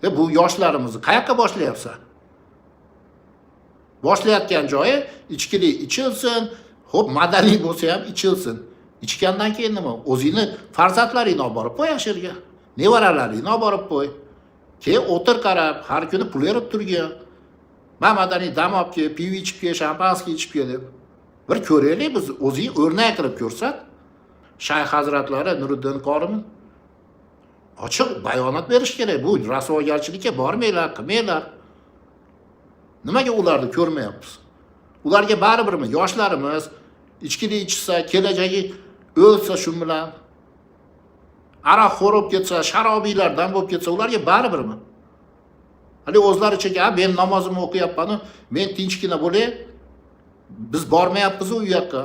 Bu yoshlarimizni qayoqqa boshlayapsan? Boshlayotgan joyi ichkili ichilsin, xo'p madaniy bo'lsa ham ichilsin. Ichgandan keyin nima? O'zingni farzandlaringni olib borib qo'y yerga. Nevaralaringni olib borib qo'y. Keyin o'tir qarab, har kuni pul berib turgin. Madaniy dam olib kel, pivo ichib kel, shampanskiy ichib kel deb. Bir ko'raylik, biz o'zing o'rnak qilib ko'rsat. Shayx hazratlari Nuriddin Qorim ochiq bayonot berish kerak. Bu rasvogarchilikka bormanglar, qilmanglar. Nimaga ularni ko'rmayapmiz? Ularga baribirmi? Yoshlarimiz ichkili ichsa, kelajagi o'lsa shu bilan. Aroq xo'rib ketsa, sharobiylardan bo'lib ketsa, ularga baribirmi? Hali o'zlaricha, men namozimni o'qiyapman, men tinchgina bo'lay. Biz bormayapmiz u yoqqa.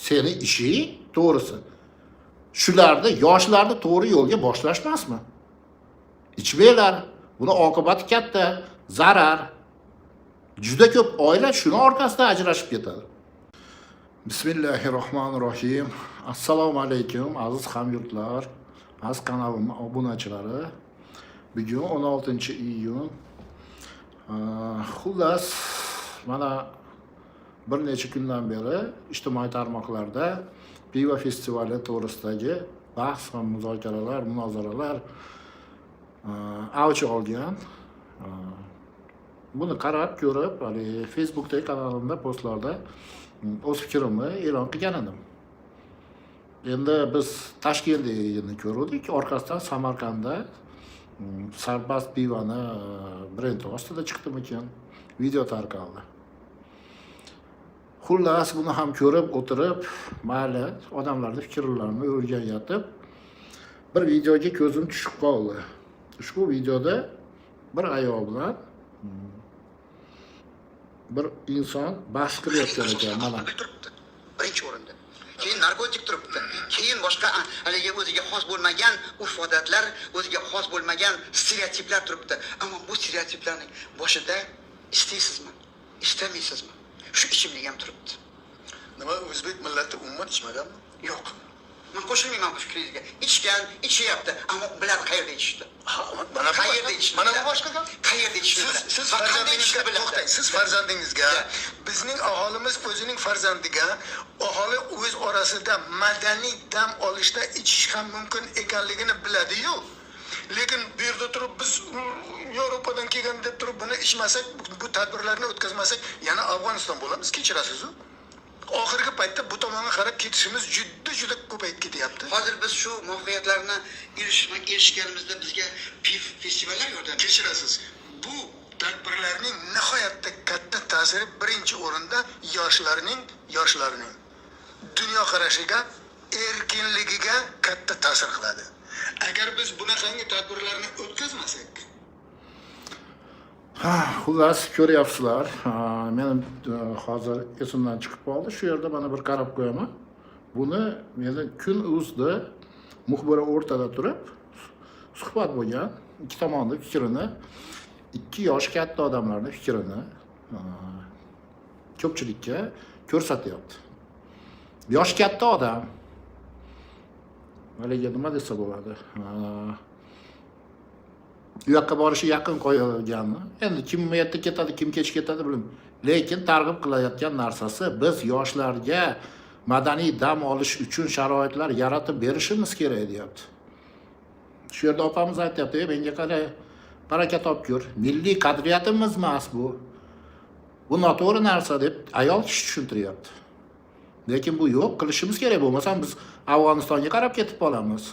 Seni ishing to'g'risi. Shularni, yoshlarni to'g'ri yo'lga boshlashmasmi? Ichmanglar. Buni oqibati katta, zarar. Juda ko'p oila shuni orqasida ajrashib ketadi. Bismillahirrohmanirrohim. Assalomu alaykum aziz hamyurtlar, aziz kanalim obunachilari. Bugun 16-iyun. Xullas, mana bir necha kundan beri ijtimoiy tarmoqlarda pivo festivali to'g'risidagi bahs va muzokaralar, munozaralar avj olgan. Buni qarab ko'rib, Facebookdagi kanalimda postlarda o'z fikrimni e'lon qilgan edim. Endi biz Toshkentni ko'rdik, orqasidan Samarqandda Sarbast pivoni brendi ostida chiqdimikan, video tarqaldi. Xullas, buni ham ko'rib o'tirib, mayli odamlarning fikrlarini o'rganayotib, bir videoga ko'zim tushib qoldi. Ushbu videoda bir ayol bilan bir inson bahs qilayotgan ekan, mana. Birinchi o'rinda. Keyin narkotik turibdi. Keyin boshqa haligi o'ziga xos bo'lmagan urf-odatlar, o'ziga xos bo'lmagan stereotiplar turibdi. Ammo bu stereotiplarning boshida istaysizmi? Istamaysizmi? Shu ichimlik ham turibdi. Nima o'zbek millati umuman ichmaganmi? Yo'q. Men qo'shilmayman bu fikringizga. Ichgan, ichyapti, ammo biladi qayerda ichishdi. Mana qayerda ichishdi? Mana bu boshqa gap. Qayerda ichishdi? Siz farzandingizga to'xtang. Siz farzandingizga, bizning aholimiz o'zining farzandiga aholi o'z orasida madaniy dam olishda ichish ham mumkin ekanligini biladi-yu. Lekin bu yerda turib biz Yevropadan kelgan deb turib buni ichmasak, bu tadbirlarni o'tkazmasak, yana Afg'oniston bo'lamiz, kechirasiz-ku. Oxirgi paytda bu tomonga qarab ketishimiz juda ko'payib ketyapti. Hozir biz shu muvaffaqiyatlarni erishganimizda bizga PIV festivallar yordam Kechirasiz. Bu tadbirlarning nihoyatda katta ta'siri birinchi o'rinda yoshlarning dunyo qarashiga, erkinligiga katta ta'sir qiladi. Agar biz bunaqangi tadbirlarni o'tkazmasak, Xullas, ko'ryapsizlar. Mening hozir esimdan chiqib qoldi. Shu yerda mana bir qarab qo'yaman. Buni meni kun uzda muxbira o'rtada turib suhbat bo'lgan, ikki tomonning fikrini, ikki yosh katta odamlarning fikrini ko'pchilikka ko'rsatyapti. Yosh katta odam haliga nima desa bo'ladi? Bu yoqqa borishi yaqin qo'yilganmi? Endi kim erta ketadi, kim kech ketadi bilmayman. Lekin targ'ib qilayotgan narsasi biz yoshlarga madaniy dam olish uchun sharoitlar yaratib berishimiz kerak deyapti. Shu yerda opamiz aytayapti, menga qara, baraka topgur. Milliy qadriyatimiz emas bu. Bu noto'g'ri narsa deb ayol kishi tushuntiryapti. Lekin bu yo'q, qilishimiz kerak, bo'lmasam biz Afg'onistonga qarab ketib qolamiz.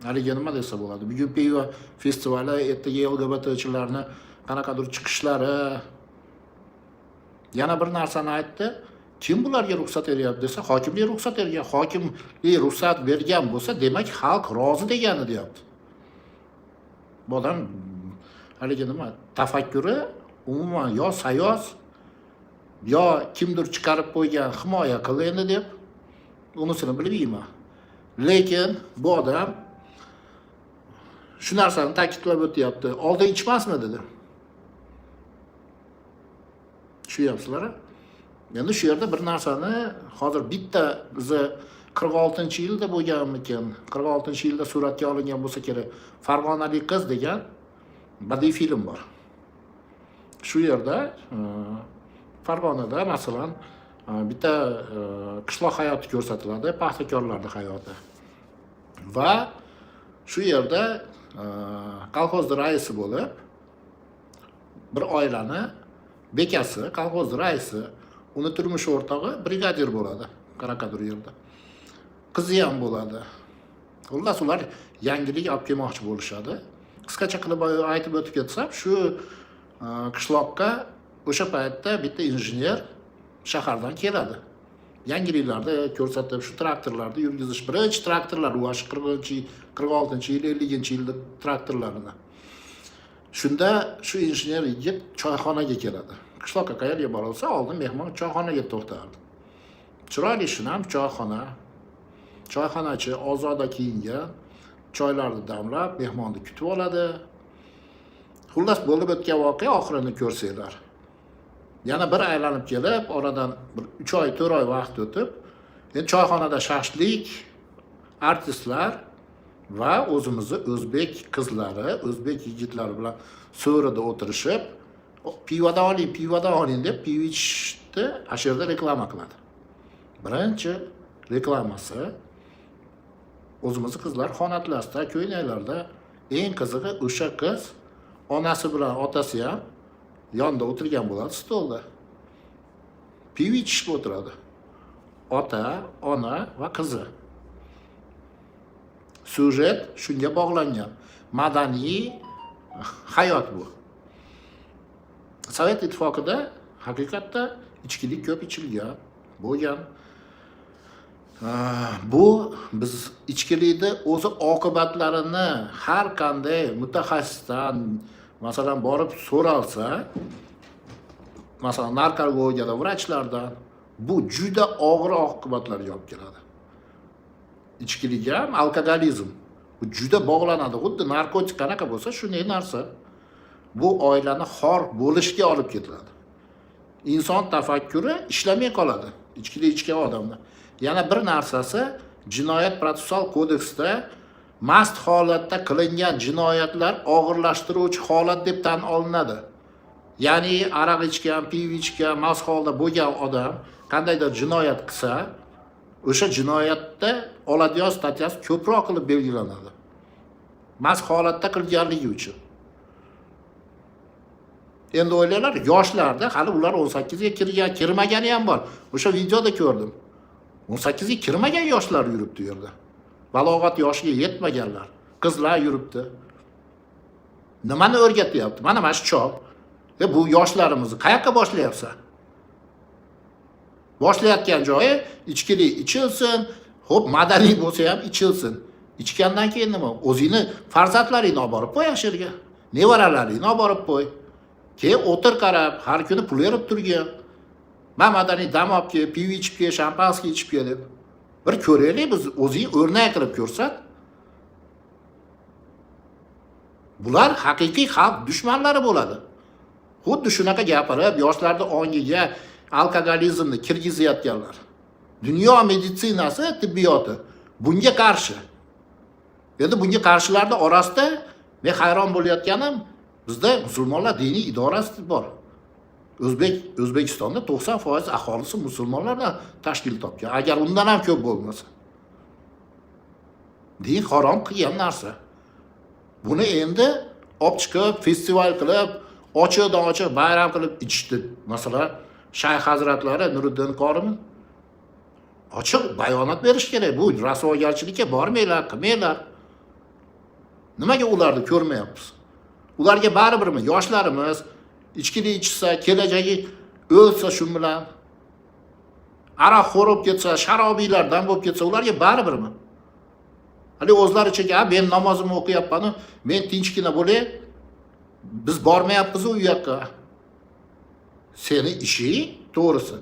Haliga nima desa bo'ladi? Bugun pivo festivali, ertaga LGBTchilarni qanaqadir chiqishlari. Yana bir narsani aytdi. Kim bularga ruxsat beryapti desa, hokimlik ruxsat bergan. Hokimlik ruxsat bergan bo'lsa, demak xalq rozi degani deyapti. Bu odam haliga nima? Tafakkuri umuman yo sayoz, yo kimdir chiqarib qo'ygan himoya qil endi deb unisini bilmayman. Lekin bu odam shu narsani ta'kidlab o'tyapti. Oldin ichmasmi dedi. Tushunyapsizlar? Endi shu yerda bir narsani hozir bitta bizni 46-yilda bo'lganmikan, 46-yilda suratga olingan bo'lsa kerak. Farg'onalik qiz degan badiiy film bor. Shu yerda Farg'onada masalan bitta qishloq hayoti ko'rsatiladi, paxtakorlarning hayoti. Va shu yerda kolxozning raisi bo'lib, bir oilani bekasi, kolxozning raisi, uni turmush o'rtog'i brigadir bo'ladi, Qaraqadur yerda. Qizi ham bo'ladi. Xullas ular yangilik olib kelmoqchi bo'lishadi. Qisqacha qilib aytib o'tib ketsam, shu qishloqqa o'sha paytda bitta injener shahardan keladi. Yangiliklarda ko'rsatib, shu traktorlarni yurgizish, birinchi traktorlar, o'sha 46-yil, 50-yilda traktorlarini. Shunda shu injener yigit choyxonaga keladi. Qishloqqa qayerga borsa, oldin mehmon choyxonaga to'xtardi. Chiroyli shinam choyxona. Choyxonachi ozoda kiyingan, choylarni damlab, mehmonni kutib oladi. Xullas bo'lib o'tgan voqea oxirini ko'rsanglar. Yana bir aylanib kelib, oradan 3 oy, 4 oy vaqt o'tib, endi choyxonada shashlik, artistlar va o'zimizni o'zbek qizlari, o'zbek yigitlari bilan so'rida o'tirishib, pivodan oling deb pivo ichishni shu yerda reklama qiladi. Birinchi reklamasi o'zimizni qizlar xonatlasida, ko'ynaklarda, eng qizig'i o'sha qiz onasi bilan otasi ham yonda o'tirgan bo'ladi stolda. Pivo ichishib o'tiradi. Ota, ona va qizi. Sujet shunga bog'langan. Madaniy hayot bu. Sovet ittifoqida haqiqatda ichkilik ko'p ichilgan, bo'lgan. Bu biz ichkilikni o'zi oqibatlarini har qanday mutaxassisdan masalan borib so'ralsa, masalan narkologiyada vrachlardan bu juda og'ir oqibatlarga olib keladi. Ichkilik ham alkogolizm. Bu juda bog'lanadi. Xuddi narkotik qanaqa bo'lsa, shunday narsa. Bu oilani xor bo'lishga olib ketiladi. Inson tafakkuri ishlamay qoladi ichkilik ichgan odamda. Yana bir narsasi, Jinoyat protsessual kodeksida mast holatda qilingan jinoyatlar og'irlashtiruvchi holat deb tan olinadi. Ya'ni aroq ichgan, pivo ichgan, mast holda bo'lgan odam qandaydir jinoyat qilsa, o'sha jinoyatda oladigan statyasi ko'proq qilib belgilanadi. Mast holatda qilganligi uchun. Endi o'ylaylar, yoshlarda hali ular 18 ga kirmagani ham bor. O'sha videoda ko'rdim. 18 ga kirmagan yoshlar yuribdi u yerda. Balog'at yoshiga yetmaganlar, qizlar yuribdi. Nimani o'rgatyapti? Mana shu chol. Bu yoshlarimizni qayoqqa boshlayapsa? Boshlayotgan joyi ichkilik ichilsin, xo'p, madaniy bo'lsa ham ichilsin. Ichgandan keyin nima? O'zingni farzandlaringni olib borib qo'y shu yerga. Nevaralaringni olib borib qo'y. Keyin o'tir qarab, har kuni pul berib turgan. Madaniy dam olib kel, pivo ichib kel, shampanskiy ichib kel deb. Bir ko'raylik, biz o'zing o'rnak qilib ko'rsat. Bular haqiqiy xalq dushmanlari bo'ladi. Xuddi shunaqa gapirib, yoshlarning ongiga alkogolizmni kirgizayotganlar. Dunyo meditsinasi, tibbiyoti bunga qarshi. Endi bunga qarshilarning orasida men hayron bo'layotganim, bizda musulmonlar diniy idorasi bor. O'zbekistonda 90% aholisi musulmonlardan tashkil topgan. Agar undan ham ko'p bo'lmasa. Din harom qilgan narsa. Buni endi olib chiqib, festival qilib, ochiq bayram qilib ichdi. Masalan, Shayx hazratlari Nuriddin Qorim ochiq bayonot berish kerak. Bu rasvogarchilikka bormanglar, qilmanglar. Nimaga ularni ko'rmayapmiz? Ularga baribirmi? Yoshlarimiz ichkilik ichsa, kelajagi o'lsa shu bilan, aroq xo'rib ketsa, sharobiylardan bo'lib ketsa, ularga baribirmi? Hali o'zlaricha, men namozimni o'qiyapman, men tinchgina bo'lay, biz bormayapmiz u yoqqa. Seni ishing to'g'risi.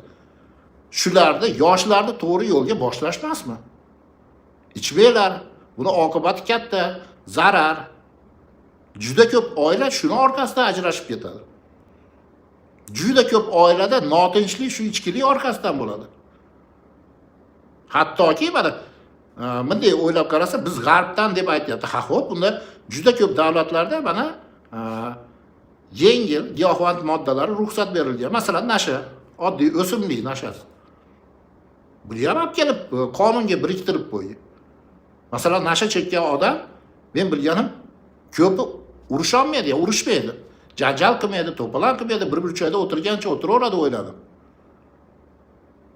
Shularni, yoshlarni to'g'ri yo'lga boshlashmasmi? Ichmanglar. Buni oqibati katta, zarar. Juda ko'p oila shuni orqasidan ajrashib ketadi. Juda ko'p oilada notinchlik shu ichkilik orqasidan bo'ladi. Hattoki mana bunday o'ylab qarasa biz g'arbdan deb aytyapti. Ha, xo'p, bunda juda ko'p davlatlarda mana yengil giyohvand moddalar ruxsat berilgan. Masalan, nasha, oddiy o'simlik nashasi. Buni ham olib kelib qonunga biriktirib qo'ydi. Masalan, nasha chekkan odam, men bilganim, ko'pi urusholmaydi, urushmaydi. Janjal qilmaydi, to'polon qilmaydi, bir joyda o'tirgancha o'tiraveradi o'yladim.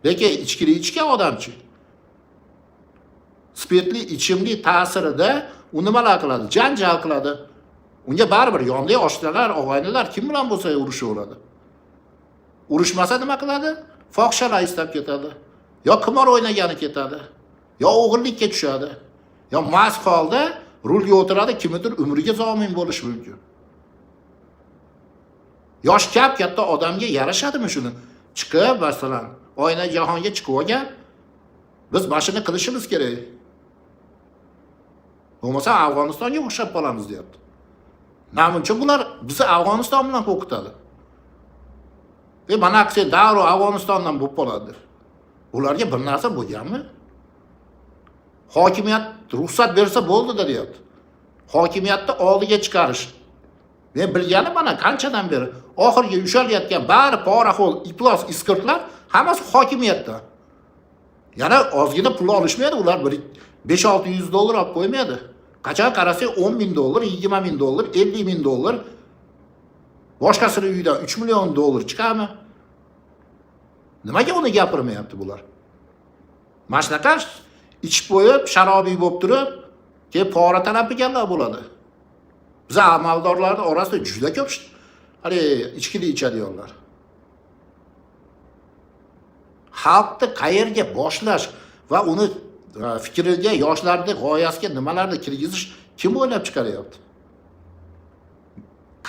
Lekin ichkili ichgan odamchi spirtli ichimli ta'sirida u nimalar qiladi? Janjal qiladi. Unga baribir yonidagi oshnalar, og'aynilar kim bilan bo'lsa urushaveradi. Urushmasa nima qiladi? Fohishalar istab ketadi. Yo qimor o'ynagani ketadi. Yo o'g'irlikka tushadi. Yo mast holda rulga o'tiradi, kimnidir umriga zomin bo'lishi mumkin. Yosh katta odamga yarashadimi shuni? Chiqib, masalan, oyna jahonga chiqib olgan, biz mashina qilishimiz kerak. Bo'lmasa Afg'onistonga o'xshab qolamiz deyapti. Nima uchun bular bizni Afg'oniston bilan qo'rqitadi? Mana aksi davro Afg'onistondan bo'lib qoladi. Ularga bir narsa bo'lganmi? Hokimiyat ruxsat bersa bo'ldi deyapti. Hokimiyatni oldiga chiqarish. Men bilganim mana qanchadan beri oxirgi ushalayotgan bari poraxo'l, iflos, iskirtlar hammasi hokimiyatdan. Yana ozgina pul olishmaydi, ular 5-600 dollar olib qo'ymaydi. Qachon qarasang 10 ming dollar, 20 ming dollar, 50 ming dollar. Boshqasining uyidan 3 million dollar chiqadimi? Nimaga uni gapirmayapti bular? Mana shunaqa ichib qo'yib, sharobiy bo'lib turib, keyin pora talab qilganlar bo'ladi. Biz amaldorlarning orasida juda ko'p hali ichkili ichadiganlar. Xalqni qayerga boshlash va uni fikriga, yoshlarning g'oyasiga nimalarni kirgizish kim o'ylab chiqaryapti?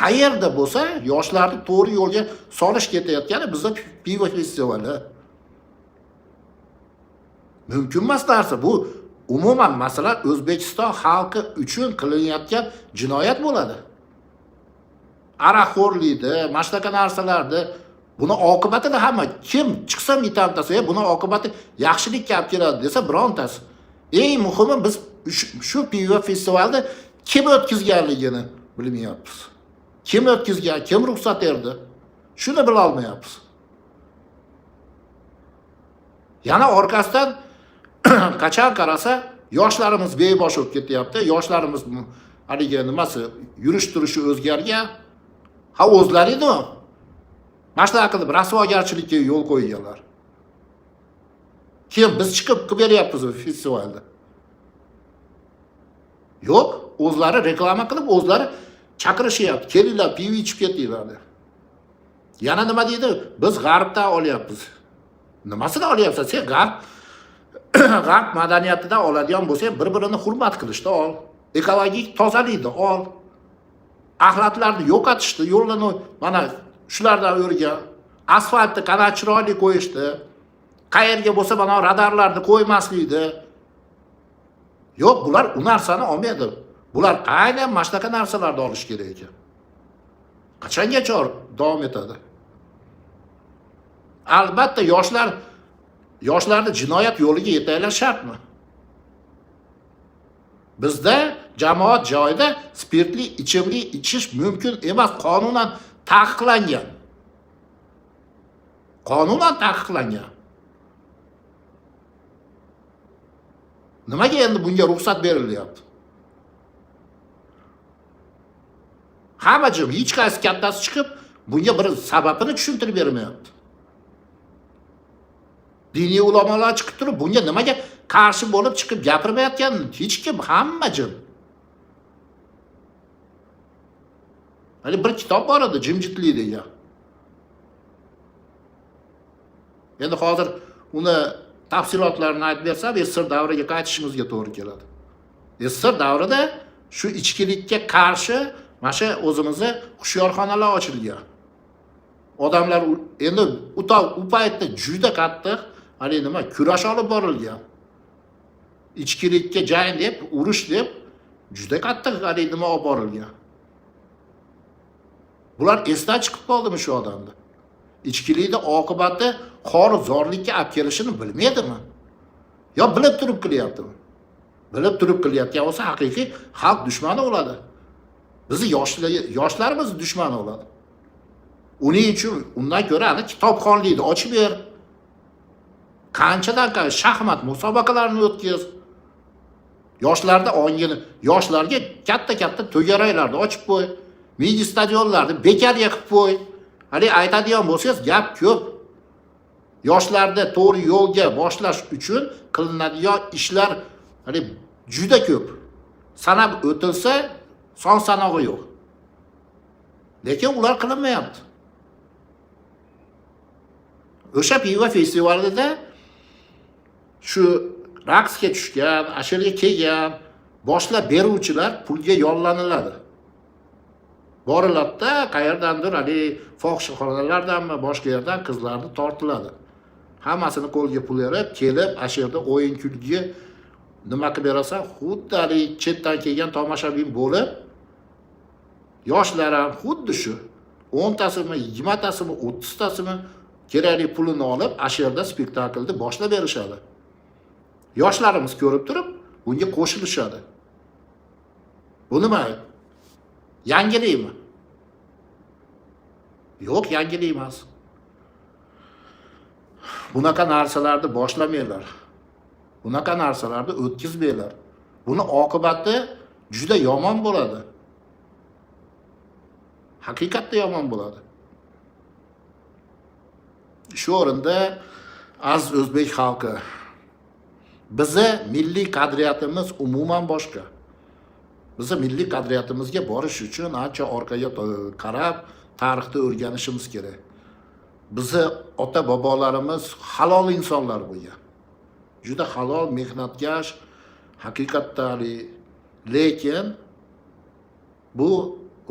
Qayerda bo'lsa yoshlarni to'g'ri yo'lga solish ketayotgani bizda pivo festivali. Mumkin emas narsa bu. Umuman masalan O'zbekiston xalqi uchun qilinayotgan jinoyat bo'ladi. Araxo'rlikda, mana shunaqa narsalarda buni oqibatida hamma kim chiqsa mitantasi, buni oqibati yaxshilikka olib keladi desa birontasi. Eng muhimi biz shu pivo festivalida kim o'tkazganligini bilmayapmiz. Kim o'tkazgan, kim ruxsat berdi? Shuni bila olmayapmiz. Yana orqasidan qachon qarasa yoshlarimiz bebosh bo'lib ketyapti. Yoshlarimiz haligi nimasi, yurish-turishi o'zgargan. Ha o'zlaringmi? Mashina qilib rasvogarchilikka yo'l qo'yganlar. Kim biz chiqib qilib beryapmiz festivalda? Yo'q, o'zlari reklama qilib, o'zlari chaqirishyapti. Kelinglar, pivo ichib ketinglar deb. Yana nima deydi? Biz g'arbdan olyapmiz. Nimasini olyapsan? Sen g'arb madaniyatidan oladigan bo'lsang, bir-birini hurmat qilishni ol. Ekologik tozalikni ol. Axlatlarni yo'qotishni yo'lini mana shulardan o'rgan. Asfaltni qanday chiroyli qo'yishdi. Qayerga bo'lsa mana radarlarni qo'ymaslikni. Yo'q, bular u narsani olmaydi. Bular aynan mana shunaqa narsalarni olish kerak ekan. Qachongacha davom etadi? Albatta yoshlarni jinoyat yo'liga yetaklash shartmi? Bizda jamoat joyida spirtli ichimlik ichish mumkin emas, qonunan taqiqlangan. Qonunan taqiqlangan. Nimaga endi bunga ruxsat berilyapti? Hamma jim hech qaysi kattasi chiqib bunga bir sababini tushuntirib bermayapti. Diniy ulamolar chiqib turib bunga nimaga qarshi bo'lib chiqib gapirmayotgan hech kim, hamma jim. Hali bir kitob bor edi, jimjitlik degan. Endi hozir uni tafsilotlarini aytib bersam, Sir davriga qaytishimizga to'g'ri keladi. Sir davrida shu ichkilikka qarshi mana shu o'zimizni hushyorxonalar ochilgan. Odamlar endi u paytda juda qattiq hali nima kurash olib borilgan. Ichkilikka jang deb, urush deb juda qattiq hali nima olib borilgan. Bular esdan chiqib qoldimi shu odamda? Ichkilikning oqibati xor zorlikka olib kelishini bilmaydimi? Yo bilib turib qilyaptimi? Bilib turib qilayotgan bo'lsa haqiqiy xalq dushmani bo'ladi. Bizni yoshlarimiz dushmani bo'ladi. Uning uchun undan ko'ra ana kitobxonlikni ochib ber. Qanchadan shaxmat musobaqalarini o'tkiz. Yoshlarda ongini, yoshlarga katta to'garaklarni ochib qo'y. Mini stadionlarni bekarga qilib qo'y. Hali aytadigan bo'lsangiz gap ko'p. Yoshlarda to'g'ri yo'lga boshlash uchun qilinadigan ishlar hali juda ko'p. Sanab o'tilsa son sanog'i yo'q. Lekin ular qilinmayapti. O'sha pivo festivalida shu raqsga tushgan, ashirga kelgan boshlab beruvchilar pulga yollaniladi. Boriladida qayerdandir hali fohishaxonalardanmi, boshqa yerdan qizlarni tortiladi. Hammasini qo'lga pul berib, kelib, ashirda o'yin kulgi nima qilib berasan, xuddi chetdan kelgan tomoshabin bo'lib, yoshlar ham xuddi shu 10 tasimi, 20 tasimi, 30 tasimi kerakli pulini olib, ashirda spektaklni boshlab berishadi. Yoshlarimiz ko'rib turib, bunga qo'shilishadi. Bu nima? Yangilikmi? Yo'q, yangilik emas. Bunaqa narsalarni boshlamanglar. Bunaqa narsalarni o'tkazmanglar. Buni oqibati juda yomon bo'ladi. Haqiqatda yomon bo'ladi. Shu o'rinda aziz o'zbek xalqi, bizi milliy qadriyatimiz umuman boshqa. Bizi milliy qadriyatimizga borish uchun ancha orqaga qarab, tarixni o'rganishimiz kerak. Bizi ota bobolarimiz halol insonlar bo'lgan. Juda halol, mehnatkash, haqiqatdan, lekin bu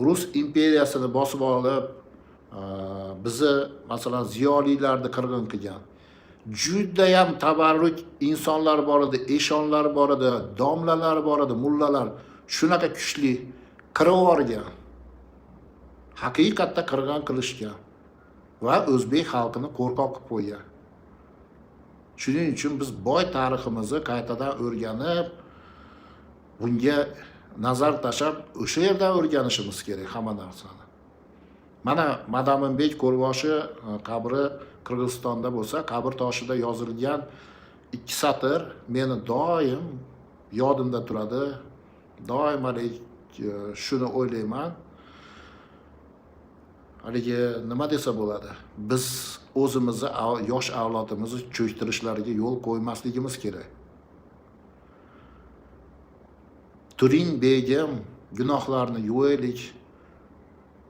Rus imperiyasini bosib olib, bizi masalan ziyolilarni qirg'in qilgan. Juda ham tabarruk insonlar bor edi, eshonlar bor edi, domlalar bor edi, mullalar shunaqa kuchli qirib yuborgan. Haqiqatda qirg'in qilishgan va o'zbek xalqini qo'rqoq qilib qo'ygan. Shuning uchun biz boy tariximizni qaytadan o'rganib, bunga nazar tashlab, o'sha yerdan o'rganishimiz kerak hamma narsani. Mana Madaminbek Qo'rboshi qabri Qirg'izistonda bo'lsa, qabr toshida yozilgan 2 satr meni doim yodimda turadi. Doim shuni o'ylayman. Haligi nima desa bo'ladi? Biz o'zimizni, yosh avlodimizni cho'ktirishlariga yo'l qo'ymasligimiz kerak. Turing begim, gunohlarni yuvaylik,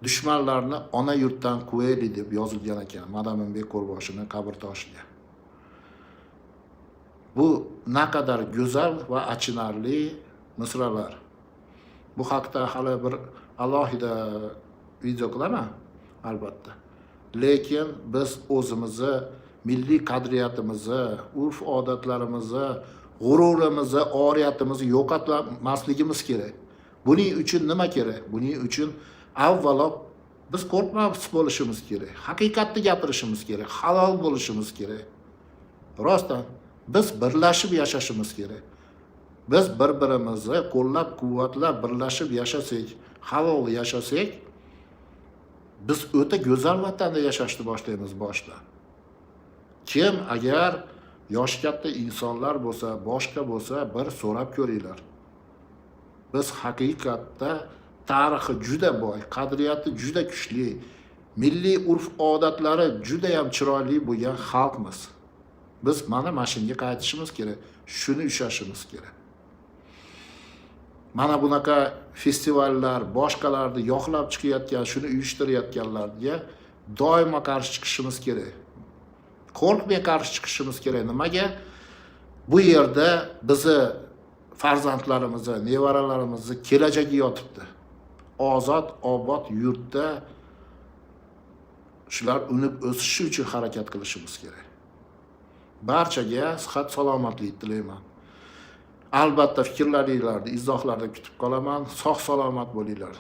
dushmanlarni ona yurtdan quvaylik deb yozilgan ekan Madaminbek Qo'rboshining qabr toshiga. Bu naqadar go'zal va achinarli misralar. Bu haqda hali bir alohida video qilaman, albatta. Lekin biz o'zimizni, milliy qadriyatimizni, urf-odatlarimizni, g'ururimizni, oriyatimizni yo'qotmasligimiz kerak. Buning uchun nima kerak? Buning uchun avvalo biz qo'rqmas bo'lishimiz kerak. Haqiqatni gapirishimiz kerak, halol bo'lishimiz kerak. Rostdan biz birlashib yashashimiz kerak. Biz bir-birimizni qo'llab-quvvatlab birlashib yashasak, halol yashasak, biz o'ta go'zal vatanda yashashni boshlaymiz boshdan. Kim agar yosh katta insonlar bo'lsa, boshqa bo'lsa, bir so'rab ko'ringlar. Biz haqiqatda tarixi juda boy, qadriyati juda kuchli, milliy urf-odatlari juda ham chiroyli bo'lgan xalqmiz. Biz mana shunga qaytishimiz kerak, shuni ushlashimiz kerak. Mana bunaqa festivallar, boshqalarni yoqlab chiqayotgan, shuni uyushtirayotganlarga doimo qarshi chiqishimiz kerak. Qo'rqmay qarshi chiqishimiz kerak. Nimaga? Bu yerda bizni farzandlarimizni, nevaralarimizni kelajagi yotibdi. Ozod, obod yurtda shular unib o'sishi uchun harakat qilishimiz kerak. Barchaga sihat salomatlik tilayman. Albatta fikrlaringlarni, izohlarni kutib qolaman. Sog' salomat bo'linglar.